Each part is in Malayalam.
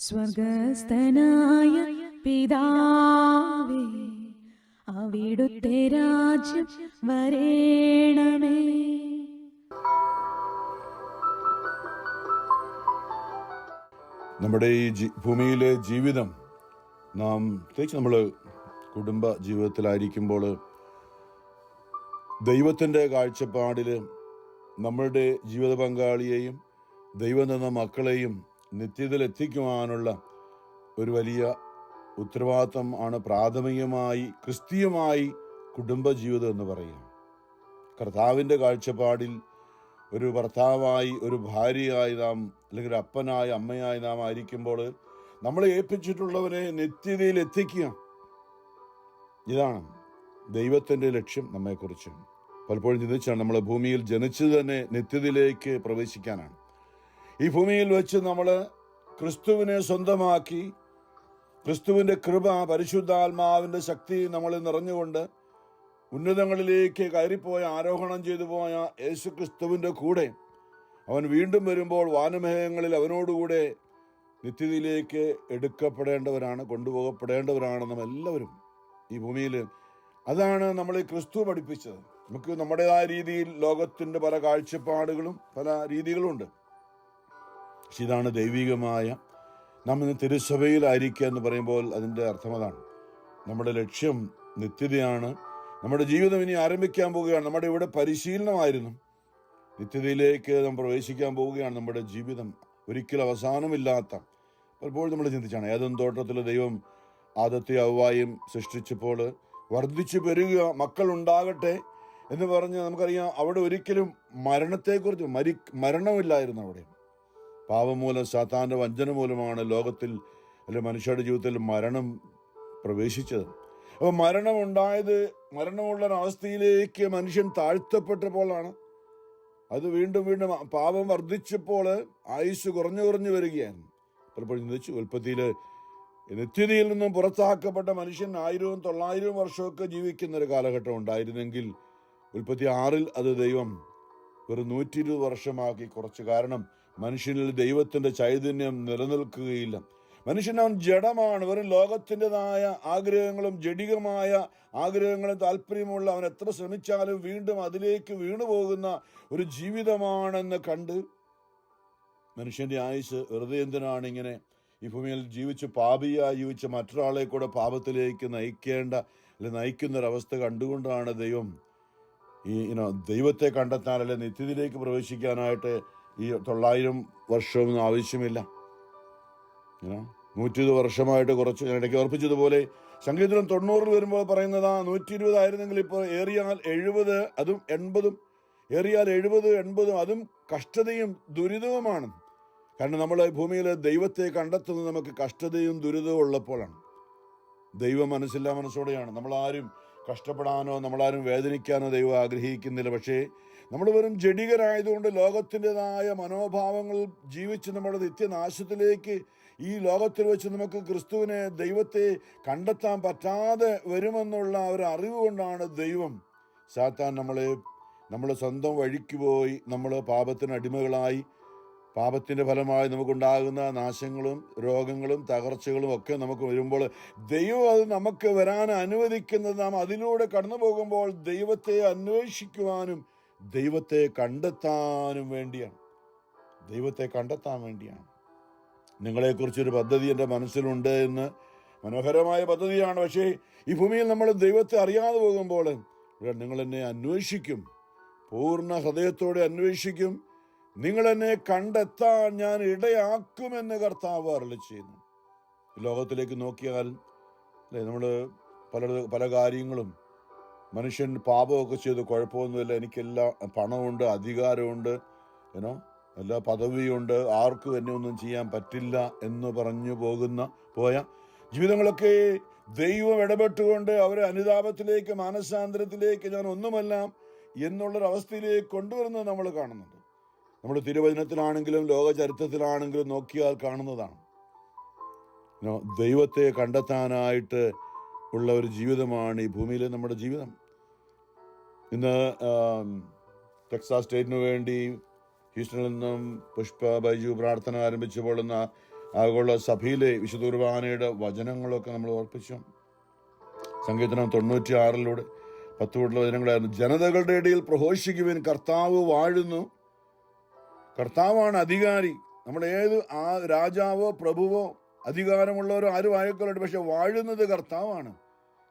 സ്വർഗസ്ഥനായ പിതാവേ, അവിടുത്തെ രാജ്യം വരേണമേ. നമ്മുടെ ഈ ഭൂമിയിലെ ജീവിതം, നാം പ്രത്യേകിച്ച് നമ്മൾ കുടുംബ ജീവിതത്തിലായിരിക്കുമ്പോൾ ദൈവത്തിൻ്റെ കാഴ്ചപ്പാടിൽ നമ്മളുടെ ജീവിത പങ്കാളിയെയും ദൈവം തന്ന മക്കളെയും നിത്യതയിൽ എത്തിക്കുവാനുള്ള ഒരു വലിയ ഉത്തരവാദിത്വം ആണ് പ്രാഥമികമായി ക്രിസ്തീയമായി കുടുംബജീവിതം എന്ന് പറയുക. കർത്താവിൻ്റെ കാഴ്ചപ്പാടിൽ ഒരു ഭർത്താവായി, ഒരു ഭാര്യയായി നാം, അല്ലെങ്കിൽ ഒരു അപ്പനായി, അമ്മയായി നാം ആയിരിക്കുമ്പോൾ നമ്മളെ ഏൽപ്പിച്ചിട്ടുള്ളവരെ നിത്യതയിൽ എത്തിക്കുക. ഇതാണ് ദൈവത്തിൻ്റെ ലക്ഷ്യം നമ്മെക്കുറിച്ച്. പലപ്പോഴും ചിന്തിച്ചാണ്, നമ്മൾ ഭൂമിയിൽ ജനിച്ചത് തന്നെ നിത്യതയിലേക്ക് പ്രവേശിക്കാനാണ്. ഈ ഭൂമിയിൽ വെച്ച് നമ്മൾ ക്രിസ്തുവിനെ സ്വന്തമാക്കി, ക്രിസ്തുവിൻ്റെ കൃപ, പരിശുദ്ധാത്മാവിൻ്റെ ശക്തി നമ്മളിൽ നിറഞ്ഞുകൊണ്ട് ഉന്നതങ്ങളിലേക്ക് കയറിപ്പോയ, ആരോഹണം ചെയ്തു പോയ യേശു ക്രിസ്തുവിൻ്റെ കൂടെ അവൻ വീണ്ടും വരുമ്പോൾ വാനമേഘങ്ങളിൽ അവനോടുകൂടെ നിത്യതയിലേക്ക് എടുക്കപ്പെടേണ്ടവരാണ്, കൊണ്ടുപോകപ്പെടേണ്ടവരാണ് നാം എല്ലാവരും ഈ ഭൂമിയിൽ. അതാണ് നമ്മളെ ക്രിസ്തു പഠിപ്പിച്ചത്. നമുക്ക് നമ്മുടേതായ രീതിയിൽ ലോകത്തിൻ്റെ പല കാഴ്ചപ്പാടുകളും പല രീതികളുമുണ്ട്. പക്ഷെ ഇതാണ് ദൈവികമായ നാം ഇന്ന് തിരുസഭയിലായിരിക്കുക എന്ന് പറയുമ്പോൾ അതിൻ്റെ അർത്ഥം അതാണ്. നമ്മുടെ ലക്ഷ്യം നിത്യതയാണ്. നമ്മുടെ ജീവിതം ഇനി ആരംഭിക്കാൻ പോവുകയാണ്. നമ്മുടെ ഇവിടെ പരിശീലനമായിരുന്നു, നിത്യതയിലേക്ക് നാം പ്രവേശിക്കാൻ പോവുകയാണ്. നമ്മുടെ ജീവിതം ഒരിക്കലും അവസാനമില്ലാത്ത, പലപ്പോഴും നമ്മൾ ചിന്തിച്ചാണ്, ഏദൻ തോട്ടത്തിൽ ദൈവം ആദത്തെ ഹവ്വായും സൃഷ്ടിച്ചപ്പോൾ വർദ്ധിച്ചു പെരുകുക, മക്കൾ ഉണ്ടാകട്ടെ എന്ന് പറഞ്ഞ് നമുക്കറിയാം, അവിടെ ഒരിക്കലും മരണത്തെക്കുറിച്ച് മരണമില്ലായിരുന്നു. അവിടെ പാപം മൂലം, സാത്താൻ്റെ വഞ്ചന മൂലമാണ് ലോകത്തിൽ, അല്ലെ മനുഷ്യരുടെ ജീവിതത്തിൽ മരണം പ്രവേശിച്ചത്. അപ്പോൾ മരണമുള്ളൊരവസ്ഥയിലേക്ക് മനുഷ്യൻ താഴ്ത്തപ്പെട്ടപ്പോഴാണ്. അത് വീണ്ടും വീണ്ടും പാപം വർദ്ധിച്ചപ്പോൾ ആയുസ് കുറഞ്ഞു വരികയാണ്. പലപ്പോഴും ചിന്തിച്ചു, ഉൽപ്പത്തിയിൽ നിത്യതയിൽ നിന്നും പുറത്താക്കപ്പെട്ട മനുഷ്യൻ 1000-900 വർഷമൊക്കെ ജീവിക്കുന്ന ഒരു കാലഘട്ടം ഉണ്ടായിരുന്നെങ്കിൽ ഉൽപ്പത്തി 6 അത് ദൈവം ഒരു 120 വർഷമാക്കി കുറച്ച്. കാരണം മനുഷ്യനിൽ ദൈവത്തിൻ്റെ ചൈതന്യം നിലനിൽക്കുകയില്ല. മനുഷ്യനവൻ ജഡമാണ്, വെറും ലോകത്തിൻ്റെതായ ആഗ്രഹങ്ങളും ജഡികമായ ആഗ്രഹങ്ങളും താല്പര്യമുള്ള അവൻ എത്ര ശ്രമിച്ചാലും വീണ്ടും അതിലേക്ക് വീണുപോകുന്ന ഒരു ജീവിതമാണെന്ന് കണ്ട് മനുഷ്യൻ്റെ ആയുസ് വെറുതെ എന്തിനാണ് ഇങ്ങനെ ഈ ഭൂമിയിൽ പാപിയായി ജീവിച്ച് മറ്റൊരാളെ കൂടെ പാപത്തിലേക്ക് നയിക്കുന്നൊരവസ്ഥ കണ്ടുകൊണ്ടാണ് ദൈവം ദൈവത്തെ കണ്ടെത്താൻ, അല്ലെ നിത്യതയിലേക്ക് പ്രവേശിക്കാനായിട്ട് ഈ 900 വർഷമൊന്നും ആവശ്യമില്ല. 120 വർഷമായിട്ട് കുറച്ച് ഇടയ്ക്ക് ഓർപ്പിച്ചതുപോലെ സംഗീതം 90 വരുമ്പോൾ പറയുന്നതാ 120 ആയിരുന്നെങ്കിൽ ഇപ്പോൾ ഏറിയാൽ 70, അതും 80, ഏറിയാൽ 70-80 അതും കഷ്ടതയും ദുരിതവുമാണ്. കാരണം നമ്മൾ ഭൂമിയിൽ ദൈവത്തെ കണ്ടെത്തുന്നത് നമുക്ക് കഷ്ടതയും ദുരിതവും ഉള്ളപ്പോഴാണ്. ദൈവം മനസ്സോടെയാണ്. നമ്മളാരും കഷ്ടപ്പെടാനോ നമ്മളാരും വേദനിക്കാനോ ദൈവം ആഗ്രഹിക്കുന്നില്ല. പക്ഷേ നമ്മൾ വെറും ജഡികരായതുകൊണ്ട് ലോകത്തിൻ്റെതായ മനോഭാവങ്ങൾ ജീവിച്ച് നമ്മുടെ നിത്യനാശത്തിലേക്ക് ഈ ലോകത്തിൽ വെച്ച് നമുക്ക് ക്രിസ്തുവിനെ, ദൈവത്തെ കണ്ടെത്താൻ പറ്റാതെ വരുമെന്നുള്ള ഒരു അറിവ് കൊണ്ടാണ് ദൈവം സാത്താൻ നമ്മൾ സ്വന്തം വഴിക്ക് പോയി നമ്മൾ പാപത്തിന് അടിമകളായി, പാപത്തിൻ്റെ ഫലമായി നമുക്കുണ്ടാകുന്ന നാശങ്ങളും രോഗങ്ങളും തകർച്ചകളും ഒക്കെ നമുക്ക് വരുമ്പോൾ ദൈവം അത് നമുക്ക് വരാൻ അനുവദിക്കുന്നത് നാം അതിലൂടെ കടന്നു പോകുമ്പോൾ ദൈവത്തെ അന്വേഷിക്കുവാനും ദൈവത്തെ കണ്ടെത്താനും വേണ്ടിയാണ്. നിങ്ങളെക്കുറിച്ചൊരു പദ്ധതി എൻ്റെ മനസ്സിലുണ്ട് എന്ന്, മനോഹരമായ പദ്ധതിയാണ്. പക്ഷേ ഈ ഭൂമിയിൽ നമ്മൾ ദൈവത്തെ അറിയാതെ പോകുമ്പോൾ നിങ്ങൾ എന്നെ അന്വേഷിക്കും, പൂർണ്ണ ഹൃദയത്തോടെ അന്വേഷിക്കും, നിങ്ങളെന്നെ കണ്ടെത്താൻ ഞാൻ ഇടയാക്കുമെന്ന് കർത്താവ് അരുളിച്ചെയ്യുന്നു. ലോകത്തിലേക്ക് നോക്കിയാൽ നമ്മൾ പല കാര്യങ്ങളും, മനുഷ്യൻ പാപമൊക്കെ ചെയ്ത് കുഴപ്പമൊന്നുമില്ല, എനിക്കെല്ലാ പണമുണ്ട്, അധികാരമുണ്ട്, എല്ലാ പദവിയുണ്ട്, ആർക്കും എന്നെ ഒന്നും ചെയ്യാൻ പറ്റില്ല എന്ന് പറഞ്ഞു പോയ ജീവിതങ്ങളൊക്കെ ദൈവം ഇടപെട്ടുകൊണ്ട് അവരെ അനുതാപത്തിലേക്ക്, മാനസാന്തരത്തിലേക്ക്, ഞാൻ ഒന്നുമല്ല എന്നുള്ളൊരവസ്ഥയിലേക്ക് കൊണ്ടുവരുന്നത് നമ്മൾ കാണുന്നുണ്ട്. നമ്മൾ തിരുവചനത്തിലാണെങ്കിലും ലോക ചരിത്രത്തിലാണെങ്കിലും നോക്കിയാൽ കാണുന്നതാണ്. ദൈവത്തെ കണ്ടെത്താനായിട്ട് ഉള്ള ഒരു ജീവിതമാണ് ഈ ഭൂമിയിലെ നമ്മുടെ ജീവിതം. ഇന്ന് ടെക്സാസ് സ്റ്റേറ്റിന് വേണ്ടി ഹ്യൂസ്റ്റണിൽ നിന്നും പുഷ്പ ബൈജു പ്രാർത്ഥന ആരംഭിച്ചപ്പോൾ ഇന്ന് ആഗോള സഭയിലെ വിശുദ്ധ കുർബാനയുടെ വചനങ്ങളൊക്കെ നമ്മൾ ഓർപ്പിച്ചു. സങ്കീർത്തനം 96 10 വചനങ്ങളായിരുന്നു. ജനതകളുടെ ഇടയിൽ പ്രഘോഷിക്കുവിൻ, കർത്താവ് വാഴുന്നു. കർത്താവാണ് അധികാരി. നമ്മുടെ ഏത് രാജാവോ പ്രഭുവോ അധികാരമുള്ളവരോ ആരും ആയിക്കൊള്ളട്ടെ, പക്ഷെ വാഴുന്നത് കർത്താവാണ്.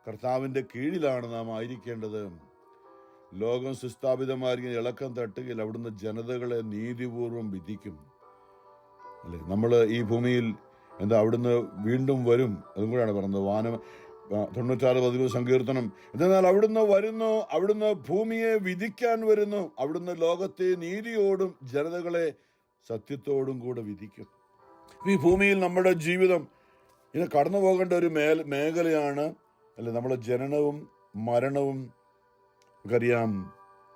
കർത്താവിൻ്റെ കീഴിലാണ് നാം ആയിരിക്കേണ്ടത്. ലോകം സുസ്ഥാപിതമായിരിക്കുന്ന ഇളക്കം തട്ടുകയിൽ അവിടുന്ന് ജനതകളെ നീതിപൂർവം വിധിക്കും. അല്ലേ, നമ്മൾ ഈ ഭൂമിയിൽ അവിടുന്ന് വീണ്ടും വരും. അതും കൂടെയാണ് പറഞ്ഞത് 96 സങ്കീർത്തനം. എന്നാൽ അവിടുന്ന് വരുന്നു, അവിടുന്ന് ഭൂമിയെ വിധിക്കാൻ വരുന്നു. അവിടുന്ന് ലോകത്തെ നീതിയോടും ജനതകളെ സത്യത്തോടും കൂടെ വിധിക്കും. ഈ ഭൂമിയിൽ നമ്മുടെ ജീവിതം കടന്നു പോകേണ്ട ഒരു മേഖലയാണ് അല്ലെ, നമ്മുടെ ജനനവും മരണവും നമുക്കറിയാം,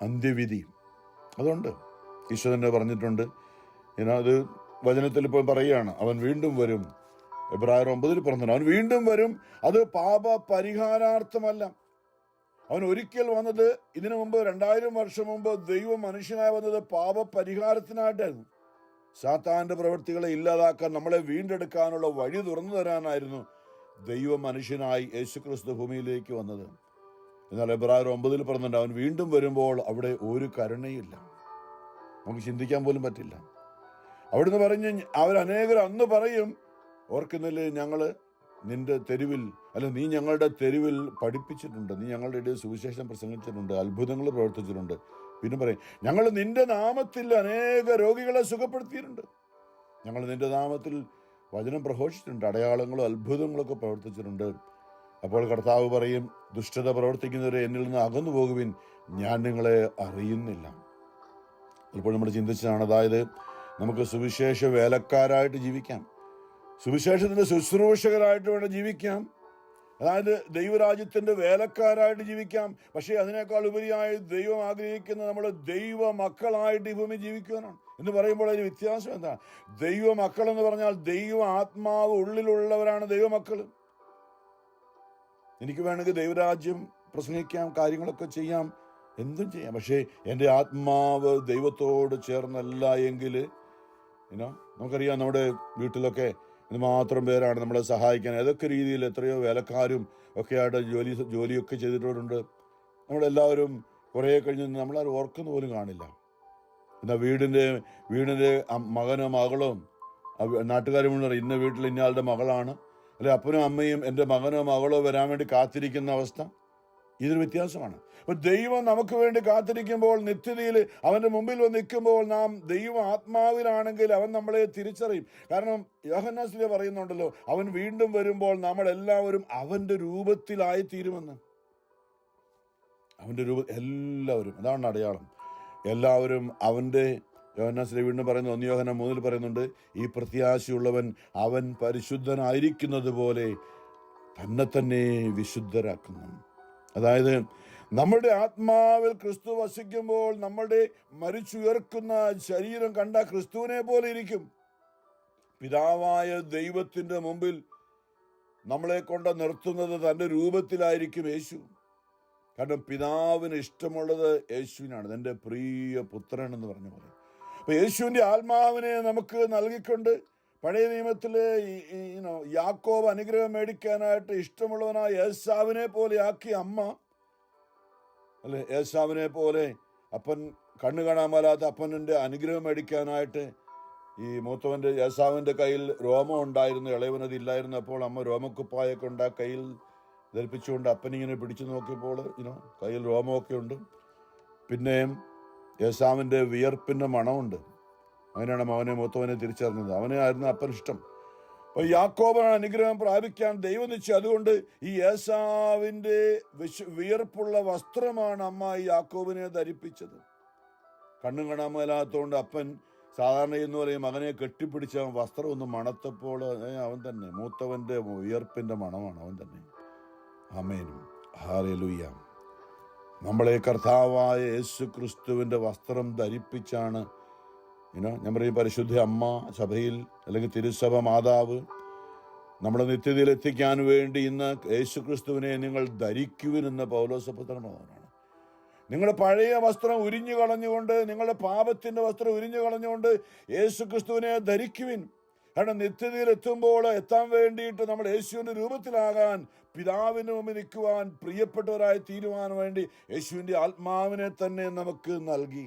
അന്ത്യവിധി. അതുകൊണ്ട് ഈശോ തന്നെ പറഞ്ഞിട്ടുണ്ട്. അത് വചനത്തിൽ ഇപ്പോൾ പറയുകയാണ്, അവൻ വീണ്ടും വരും. എബ്രായർ 9 പറഞ്ഞു, അവൻ വീണ്ടും വരും. അത് പാപ പരിഹാരാർത്ഥമല്ല. അവൻ ഒരിക്കൽ വന്നത്, ഇതിനു മുമ്പ് 2000 വർഷം മുമ്പ് ദൈവം മനുഷ്യനായി വന്നത് പാപ പരിഹാരത്തിനായിട്ടായിരുന്നു. സാത്താന്റെ പ്രവൃത്തികളെ ഇല്ലാതാക്കാൻ, നമ്മളെ വീണ്ടെടുക്കാനുള്ള വഴി തുറന്നു തരാനായിരുന്നു ദൈവം മനുഷ്യനായി യേശുക്രിസ്തു ഭൂമിയിലേക്ക് വന്നത്. എന്നാൽ എബ്രായർ 9 പറഞ്ഞിട്ടുണ്ട്, അവൻ വീണ്ടും വരുമ്പോൾ അവിടെ ഒരു കരുണയില്ല. നമുക്ക് ചിന്തിക്കാൻ പോലും പറ്റില്ല. അവിടുന്ന് പറഞ്ഞ് അവരനേകർ അന്ന് പറയും, ഓർക്കുന്നില്ലേ, ഞങ്ങള് നിന്റെ തെരുവിൽ, അല്ല നീ ഞങ്ങളുടെ തെരുവിൽ പഠിപ്പിച്ചിട്ടുണ്ട്, നീ ഞങ്ങളുടെ ഇടയിൽ സുവിശേഷം പ്രസംഗിച്ചിട്ടുണ്ട്, അത്ഭുതങ്ങൾ പ്രവർത്തിച്ചിട്ടുണ്ട്. പിന്നെ പറയും, ഞങ്ങൾ നിന്റെ നാമത്തിൽ അനേക രോഗികളെ സുഖപ്പെടുത്തിയിട്ടുണ്ട്, ഞങ്ങൾ നിന്റെ നാമത്തിൽ വചനം പ്രഘോഷിച്ചിട്ടുണ്ട്, അടയാളങ്ങളും അത്ഭുതങ്ങളൊക്കെ പ്രവർത്തിച്ചിട്ടുണ്ട്. അപ്പോൾ കർത്താവ് പറയും, ദുഷ്ടത പ്രവർത്തിക്കുന്നവരെ എന്നിൽ നിന്ന് അകന്നു പോകുവിൻ, ഞാൻ നിങ്ങളെ അറിയുന്നില്ല. ഇപ്പോൾ നമ്മൾ ചിന്തിച്ചതാണ്, അതായത് നമുക്ക് സുവിശേഷ വേലക്കാരായിട്ട് ജീവിക്കാം, സുവിശേഷത്തിന്റെ ശുശ്രൂഷകരായിട്ട് വേണം ജീവിക്കാം, അതായത് ദൈവരാജ്യത്തിന്റെ വേലക്കാരായിട്ട് ജീവിക്കാം. പക്ഷേ അതിനേക്കാൾ ഉപരിയായി ദൈവം ആഗ്രഹിക്കുന്നത് നമ്മൾ ദൈവ മക്കളായിട്ട് ഈ ഭൂമി ജീവിക്കുവാനാണ്. എന്ന് പറയുമ്പോൾ അതിന് വ്യത്യാസം എന്താണ്? ദൈവ മക്കൾ എന്ന് പറഞ്ഞാൽ ദൈവ ആത്മാവ് ഉള്ളിലുള്ളവരാണ് ദൈവമക്കൾ. എനിക്ക് വേണമെങ്കിൽ ദൈവരാജ്യം പ്രസംഗിക്കാം, കാര്യങ്ങളൊക്കെ ചെയ്യാം, എന്തും ചെയ്യാം. പക്ഷേ എൻ്റെ ആത്മാവ് ദൈവത്തോട് ചേർന്നല്ല എങ്കിൽ നമുക്കറിയാം, നമ്മുടെ വീട്ടിലൊക്കെ മാത്രം പേരാണ് നമ്മളെ സഹായിക്കാൻ. ഏതൊക്കെ രീതിയിൽ എത്രയോ വേലക്കാരും ഒക്കെ ആയിട്ട് ജോലിയൊക്കെ ചെയ്തിട്ടുണ്ട്. നമ്മളെല്ലാവരും കുറേ കഴിഞ്ഞ് നമ്മളാരും ഓർക്കുന്ന പോലും കാണില്ല. എന്നാൽ വീടിൻ്റെ മകനോ മകളോ നാട്ടുകാർ മുഴുവൻ ഇന്ന വീട്ടിൽ ഇന്നയാളുടെ മകളാണ്, അല്ലെ അപ്പനും അമ്മയും എൻ്റെ മകനോ മകളോ വരാൻ വേണ്ടി കാത്തിരിക്കുന്ന അവസ്ഥ. ഇതൊരു വ്യത്യാസമാണ്. അപ്പൊ ദൈവം നമുക്ക് വേണ്ടി കാത്തിരിക്കുമ്പോൾ, നിത്യതയിൽ അവന്റെ മുമ്പിൽ വന്ന് നിൽക്കുമ്പോൾ, നാം ദൈവ ആത്മാവിലാണെങ്കിൽ അവൻ നമ്മളെ തിരിച്ചറിയും. കാരണം യോഹന്നാൻ ശ്ലീഹ പറയുന്നുണ്ടല്ലോ, അവൻ വീണ്ടും വരുമ്പോൾ നമ്മളെല്ലാവരും അവന്റെ രൂപത്തിലായി തീരുമെന്ന്. അവന്റെ എല്ലാവരും, അതാണ് അടയാളം. എല്ലാവരും അവന്റെ, യോഹന്നാൻ ശ്ലീഹ വീണ്ടും പറയുന്നു, 1 യോഹന്നാൻ 3 പറയുന്നുണ്ട്, ഈ പ്രത്യാശയുള്ളവൻ അവൻ പരിശുദ്ധനായിരിക്കുന്നത് പോലെ തന്നെ വിശുദ്ധരാക്കുന്നു. അതായത് നമ്മുടെ ആത്മാവിൽ ക്രിസ്തു വസിക്കുമ്പോൾ നമ്മുടെ മരിച്ചുയർക്കുന്ന ശരീരം കണ്ട ക്രിസ്തുവിനെ പോലെ ഇരിക്കും. പിതാവായ ദൈവത്തിന്റെ മുമ്പിൽ നമ്മളെ കൊണ്ട് നിർത്തുന്നത് തൻ്റെ രൂപത്തിലായിരിക്കും യേശു. കാരണം പിതാവിന് ഇഷ്ടമുള്ളത് യേശുവിനാണ്, എൻ്റെ പ്രിയ പുത്രൻ എന്ന് പറഞ്ഞ പോലെ. അപ്പൊ യേശുവിൻ്റെ ആത്മാവിനെ നമുക്ക് നൽകിക്കൊണ്ട് പഴയ നിയമത്തിലെ യാക്കോബ് അനുഗ്രഹം മേടിക്കാനായിട്ട് ഇഷ്ടമുള്ളവനായ ഏശാവിനെ പോലെ ആക്കിയ അമ്മ, അല്ലെ, ഏശാവിനെ പോലെ അപ്പൻ കണ്ണു കാണാൻ മേലാത്ത അപ്പൻ്റെ അനുഗ്രഹം മേടിക്കാനായിട്ട് ഈ മൂത്തവൻ്റെ ഏശാവിൻ്റെ കയ്യിൽ രോമം ഉണ്ടായിരുന്നു, ഇളയവനത് ഇല്ലായിരുന്നു. അപ്പോൾ അമ്മ രോമക്കുപ്പായൊക്കെ ഉണ്ട്, കയ്യിൽ ധരിപ്പിച്ചുകൊണ്ട് അപ്പനിങ്ങനെ പിടിച്ചു നോക്കിയപ്പോൾ കയ്യിൽ രോമമൊക്കെ ഉണ്ട്. പിന്നെ ഏശാവിൻ്റെ വിയർപ്പിൻ്റെ മണമുണ്ട്. അങ്ങനെയാണ് അവനെ മൂത്തവനെ തിരിച്ചറിഞ്ഞത്. അവനെ ആയിരുന്നു അപ്പൻ ഇഷ്ടം. അപ്പൊ യാക്കോബിന് അനുഗ്രഹം പ്രാപിക്കാൻ ദൈവം നിശ്ചയം. അതുകൊണ്ട് ഈ ഏശാവിൻ്റെ വിയർപ്പുള്ള വസ്ത്രമാണ് അമ്മ ഈ യാക്കോബിനെ ധരിപ്പിച്ചത്. കണ്ണും കാണാൻ മേലാത്തതുകൊണ്ട് അപ്പൻ സാധാരണ എന്ന് പറയും, മകനെ കെട്ടിപ്പിടിച്ച വസ്ത്രം ഒന്ന് മണത്തപ്പോൾ അവൻ തന്നെ, മൂത്തവന്റെ വിയർപ്പിന്റെ മണമാണ് അവൻ തന്നെ. ആമേൻ, ഹല്ലേലൂയ. നമ്മളെ കർത്താവായ യേശു ക്രിസ്തുവിന്റെ വസ്ത്രം ധരിപ്പിച്ചാണ് ഞാൻ പറയും, പരിശുദ്ധ അമ്മ സഭയിൽ അല്ലെങ്കിൽ തിരുസഭ മാതാവ് നമ്മുടെ നിത്യതയിൽ എത്തിക്കാൻ വേണ്ടി ഇന്ന് യേശു ക്രിസ്തുവിനെ നിങ്ങൾ ധരിക്കുവിനെന്ന് പൗലോസപുത്രൻ പറഞ്ഞാണ്. നിങ്ങളുടെ പഴയ വസ്ത്രം ഉരിഞ്ഞു കളഞ്ഞുകൊണ്ട്, നിങ്ങളുടെ പാപത്തിന്റെ വസ്ത്രം ഉരിഞ്ഞു കളഞ്ഞുകൊണ്ട് യേശു ക്രിസ്തുവിനെ ധരിക്കുവിൻ. കാരണം നിത്യതയിൽ എത്താൻ വേണ്ടിയിട്ട് നമ്മൾ യേശുവിന്റെ രൂപത്തിലാകാൻ, പിതാവിന് മുമ്പിൽ നിൽക്കുവാൻ, പ്രിയപ്പെട്ടവരായി തീരുവാൻ വേണ്ടി യേശുവിന്റെ ആത്മാവിനെ തന്നെ നമുക്ക് നൽകി.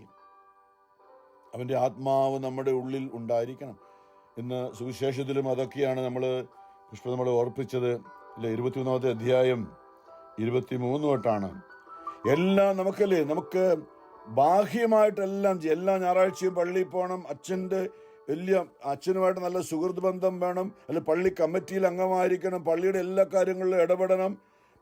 അവന്റെ ആത്മാവ് നമ്മുടെ ഉള്ളിൽ ഉണ്ടായിരിക്കണം. ഇന്ന് സുവിശേഷത്തിലും അതൊക്കെയാണ് നമ്മൾ ഓർപ്പിച്ചത്. അല്ലെ, 21-ാമത്തെ അധ്യായം 23 തൊട്ടാണ്. എല്ലാം നമുക്ക് ബാഹ്യമായിട്ടെല്ലാം എല്ലാ ഞായറാഴ്ചയും പള്ളിയിൽ പോകണം, അച്ഛനുമായിട്ട് നല്ല സുഹൃത്ത് ബന്ധം വേണം, അല്ലെ പള്ളി കമ്മിറ്റിയിൽ അംഗമായിരിക്കണം, പള്ളിയുടെ എല്ലാ കാര്യങ്ങളിലും ഇടപെടണം,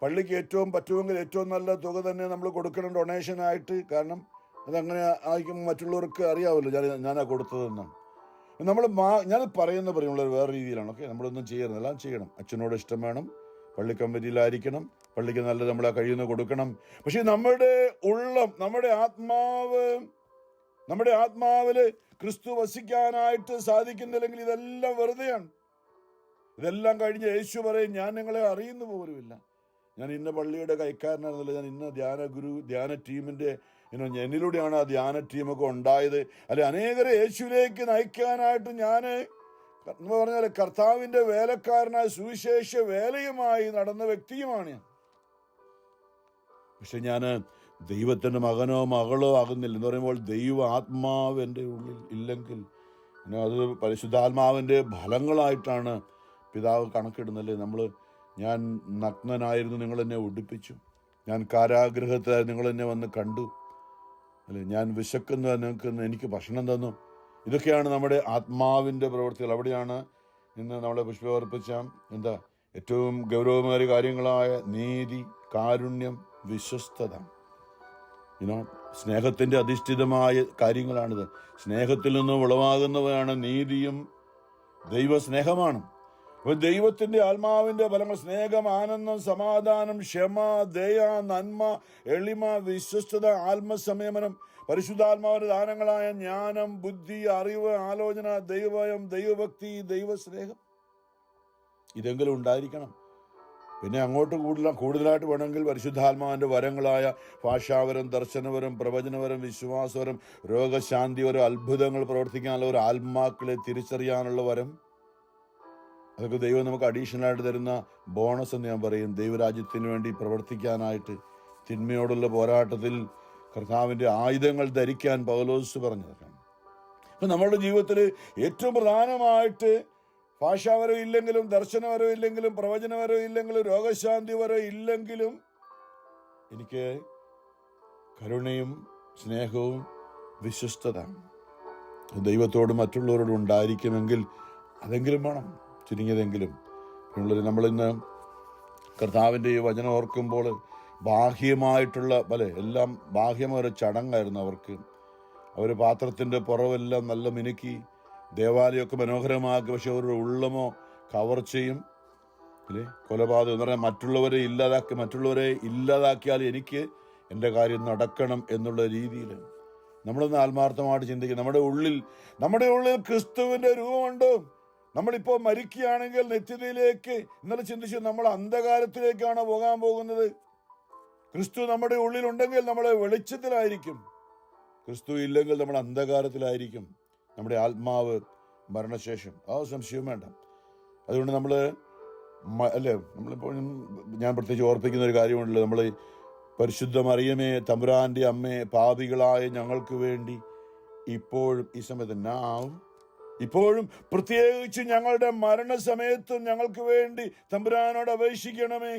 പള്ളിക്ക് ഏറ്റവും പറ്റുമെങ്കിൽ ഏറ്റവും നല്ല തുക തന്നെ നമ്മൾ കൊടുക്കണം ഡൊണേഷനായിട്ട്. കാരണം അതങ്ങനെ ആയിരിക്കും, മറ്റുള്ളവർക്ക് അറിയാമല്ലോ ഞാനാ കൊടുത്തതെന്ന്. ഞാൻ പറയുന്നത് വേറെ രീതിയിലാണ്. ഓക്കെ, നമ്മളൊന്നും ചെയ്യരുത്, എല്ലാം ചെയ്യണം. അച്ഛനോട് ഇഷ്ടം വേണം, പള്ളി കമ്മിറ്റിയിലായിരിക്കണം, പള്ളിക്ക് നല്ല നമ്മളെ കഴിയുന്ന കൊടുക്കണം. പക്ഷെ നമ്മുടെ ഉള്ളം, നമ്മുടെ ആത്മാവില് ക്രിസ്തു വസിക്കാനായിട്ട് സാധിക്കുന്നില്ലെങ്കിൽ ഇതെല്ലാം വെറുതെയാണ്. ഇതെല്ലാം കഴിഞ്ഞ് യേശു പറയും, ഞാൻ നിങ്ങളെ അറിയുന്നു പോലുമില്ല, ഞാൻ ഇന്ന പള്ളിയുടെ കൈക്കാരനായിരുന്നില്ല, ഞാൻ ഇന്ന ധ്യാന ടീമിന്റെ എന്നിലൂടെയാണ് ആ ധ്യാന ടീമൊക്കെ ഉണ്ടായത്. അല്ലെ, അനേകരെ യേശുവിലേക്ക് നയിക്കാനായിട്ട് ഞാൻ എന്ന് പറഞ്ഞാൽ കർത്താവിന്റെ വേലക്കാരനായ സുവിശേഷ വേലയുമായി നടന്ന വ്യക്തിയുമാണ് ഞാൻ. പക്ഷെ ഞാൻ ദൈവത്തിന്റെ മകനോ മകളോ ആകുന്നില്ല എന്ന് പറയുമ്പോൾ ദൈവ ആത്മാവ് എൻ്റെ ഉള്ളിൽ ഇല്ലെങ്കിൽ അത് പരിശുദ്ധാത്മാവിൻ്റെ ഫലങ്ങളായിട്ടാണ് പിതാവ് കണക്കിടുന്നല്ലേ. ഞാൻ നഗ്നനായിരുന്നു, നിങ്ങളെന്നെ ഉടുപ്പിച്ചു, ഞാൻ കാരാഗ്രഹത്തിലായിരുന്നു, നിങ്ങളെന്നെ വന്ന് കണ്ടു, അല്ലെ ഞാൻ വിശക്കുന്ന നിങ്ങൾക്ക് എനിക്ക് ഭക്ഷണം തന്നു. ഇതൊക്കെയാണ് നമ്മുടെ ആത്മാവിൻ്റെ പ്രവൃത്തികൾ. അവിടെയാണ് ഇന്ന് നമ്മളെ പുഷ്പമർപ്പിച്ച ഏറ്റവും ഗൗരവമേറിയ കാര്യങ്ങളായ നീതി, കാരുണ്യം, വിശ്വസ്തത, സ്നേഹത്തിൻ്റെ അധിഷ്ഠിതമായ കാര്യങ്ങളാണിത്. സ്നേഹത്തിൽ നിന്നും ഉളവാകുന്നവയാണ് നീതിയും ദൈവസ്നേഹമാണ്. അപ്പോൾ ദൈവത്തിൻ്റെ ആത്മാവിൻ്റെ ഫലങ്ങൾ സ്നേഹം, ആനന്ദം, സമാധാനം, ക്ഷമ, ദയ, നന്മ, എളിമ, വിശ്വസ്തത, ആത്മസംയമനം, പരിശുദ്ധാത്മാവിന്റെ ദാനങ്ങളായ ജ്ഞാനം, ബുദ്ധി, അറിവ്, ആലോചന, ദൈവഭയം, ദൈവഭക്തി, ദൈവസ്നേഹം, ഇതെങ്കിലും ഉണ്ടായിരിക്കണം. പിന്നെ അങ്ങോട്ട് കൂടുതലായിട്ട് വേണമെങ്കിൽ പരിശുദ്ധാത്മാവിന്റെ വരങ്ങളായ ഭാഷാവരം, ദർശനവരം, പ്രവചനവരം, വിശ്വാസവരം, രോഗശാന്തിവരം, അത്ഭുതങ്ങൾ പ്രവർത്തിക്കാനുള്ള ഒരു ആത്മാക്കളെ തിരിച്ചറിയാനുള്ള വരം, അതൊക്കെ ദൈവം നമുക്ക് അഡീഷണലായിട്ട് തരുന്ന ബോണസ് എന്ന് ഞാൻ പറയും. ദൈവരാജ്യത്തിന് വേണ്ടി പ്രവർത്തിക്കാനായിട്ട് തിന്മയോടുള്ള പോരാട്ടത്തിൽ കർത്താവിൻ്റെ ആയുധങ്ങൾ ധരിക്കാൻ പൗലോസ് പറഞ്ഞതാണ്. അപ്പം നമ്മുടെ ജീവിതത്തിൽ ഏറ്റവും പ്രധാനമായിട്ട് ഭാഷാവരം ഇല്ലെങ്കിലും, ദർശനവരം ഇല്ലെങ്കിലും, പ്രവചനവരം ഇല്ലെങ്കിലും, രോഗശാന്തി വരം ഇല്ലെങ്കിലും എനിക്ക് കരുണയും സ്നേഹവും വിശ്വസ്തത ദൈവത്തോടും മറ്റുള്ളവരോടും ഉണ്ടായിരിക്കുമെങ്കിൽ അതെങ്കിലും വേണം, ചുരുങ്ങിയതെങ്കിലും. നമ്മളിന്ന് കർത്താവിൻ്റെ ഈ വചനം ഓർക്കുമ്പോൾ ബാഹ്യമായിട്ടുള്ള എല്ലാം ബാഹ്യമായ ഒരു ചടങ്ങായിരുന്നു അവർക്ക്. അവർ പാത്രത്തിൻ്റെ പുറമെല്ലാം നല്ല മിനുക്കി ദേവാലയമൊക്കെ മനോഹരമാക്കി. പക്ഷെ അവരുടെ ഉള്ളമോ കവർച്ചയും കൊലപാതകം എന്ന് പറഞ്ഞാൽ മറ്റുള്ളവരെ ഇല്ലാതാക്കിയാൽ എനിക്ക് എൻ്റെ കാര്യം നടക്കണം എന്നുള്ള രീതിയിൽ നമ്മളൊന്ന് ആത്മാർത്ഥമായിട്ട് ചിന്തിക്കുക. നമ്മുടെ ഉള്ളിൽ ക്രിസ്തുവിൻ്റെ രൂപമുണ്ട്. നമ്മളിപ്പോൾ മരിക്കുകയാണെങ്കിൽ നിത്യതയിലേക്ക്, ഇന്നലെ ചിന്തിച്ചു, നമ്മൾ അന്ധകാരത്തിലേക്കാണ് പോകാൻ പോകുന്നത്. ക്രിസ്തു നമ്മുടെ ഉള്ളിലുണ്ടെങ്കിൽ നമ്മൾ വെളിച്ചത്തിലായിരിക്കും, ക്രിസ്തു ഇല്ലെങ്കിൽ നമ്മൾ അന്ധകാരത്തിലായിരിക്കും. നമ്മുടെ ആത്മാവ് മരണശേഷം ആ സംശയവും വേണ്ട. അതുകൊണ്ട് നമ്മളിപ്പോഴും ഞാൻ പ്രത്യേകിച്ച് ഓർപ്പിക്കുന്ന ഒരു കാര്യമുണ്ടല്ലോ, നമ്മൾ പരിശുദ്ധ മറിയമേ തമ്പുരാന്റെ അമ്മേ, പാപികളായ ഞങ്ങൾക്ക് വേണ്ടി ഇപ്പോഴും ഈ സമയത്ത് ഇപ്പോഴും പ്രത്യേകിച്ച് ഞങ്ങളുടെ മരണസമയത്തും ഞങ്ങൾക്ക് വേണ്ടി തമ്പുരാനോട് അപേക്ഷിക്കണമേ.